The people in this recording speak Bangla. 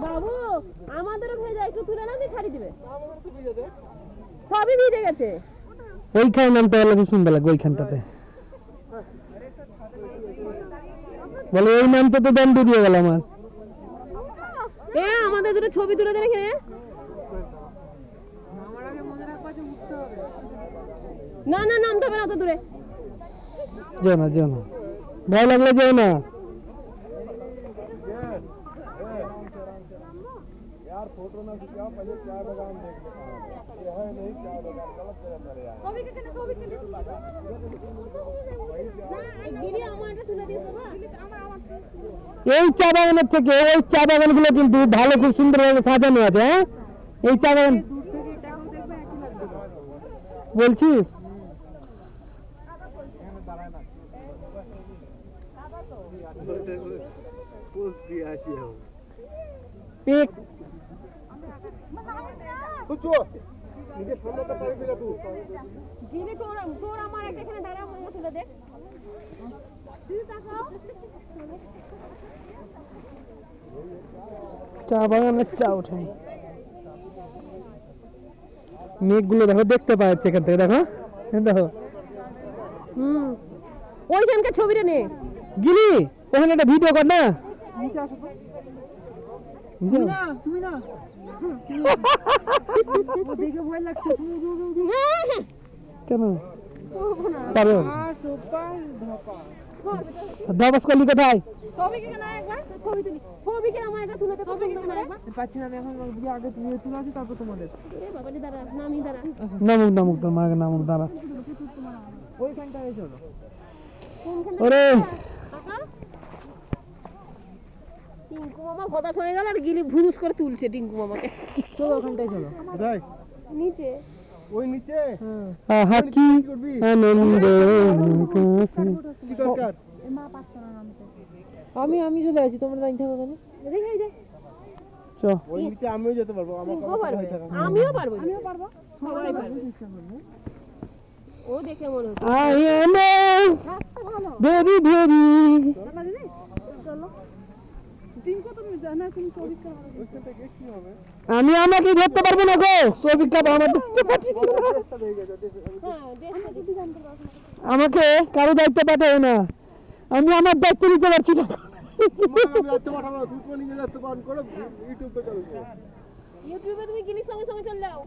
বাবু আমাদেরও ভেজা, একটু তুলে নাও, ছাড়ি দিবে। সবই ভিজে গেছে। ওইখানে নামতে গেলে খুব সুন্দর লাগবে ওইখানটাতে। বলে ওই নামতে তো দণ্ড দিয়ে গেল আমার। আমাদের দুটো ছবি তুলে দেন এখানে। না না নামতে হবে না, তো দূরে যেও না যেও না, ভয় লাগলে যেও না। यार फोटो ना खिंचाओ, पहले चाय बागान देख लो। ये है नहीं चाय बागान, गलत जगह चले आए। ছবি কেটে ছবি কেটে গিরি আমারটা তুলে দিও বাবা। এই চা বাগানের থেকে ওই চা বাগানগুলো কিন্তু ভালো, খুব সুন্দরভাবে সাজানো আছে। হ্যাঁ এই চা বাগান দূর থেকে এটাও দেখবে একই লাগবে বলছিস। পিক গিরি তোর আমার একটা এখানে দাঁড়া, মামা তুলে দে। চা বাগানের চা ওঠেনি। মেঘগুলো দেখো, দেখতে পাওয়া যাচ্ছে এখান থেকে। দেখো দেখো, ওইখানকার ছবিটা নে। গিলি ওখানে একটা ভিডিও কর না। নিচে আসো তো। বুঝছো? তুমি না ও দেখে ভয় লাগছে। তুমি কেন পারো সুপার ধপা ধবাস করলি কোথায়? ছবি কেটে না একবার, ছবি তুলি। ছবি কেটে আমার একটা তুলে দে, ছবি কেটে না একবার। পাচ্ছি না আমি এখন, আগে তুমি তুলে আসি তারপর তোমাদের। এ বাবা রে, দাঁড়া নামি দাঁড়া। নামুক নামুক, তোর মাকে নামুক, দাঁড়া। ওইখানটায় চলো। ওরে কাকা টিঙ্কু মামা হতাশ হয়ে গেল, আর গিলি ভুরুস করে তুলছে টিঙ্কু মামাকে। চলো ওখানটায় চলো। কোথায়? নিচে ওই নিচে। আহা কি আনন্দ কাছে। কি দরকার? আমি চলে আসি, তোমরা দাঁড়িয়ে থাকো কেন? দেখে এই যে চো ওই নিচে আমিও যেতে পারবো। টিঙ্কুও পারবে, আমিও পারবো, সবাই পারবে। ও দেখে মনে হচ্ছে আই এম ভেরি ভেরি। আমি আমাকে ধরতে পারবো না গো, সবিকা আমার ধরতে পারছি না। আমাকে কারো দায়িত্ব পাঠাও না, আমি আমার দায়িত্ব নিতে পারছি না। ইউটিউবে তুমি গিলির সঙ্গে সঙ্গে চলে যাও।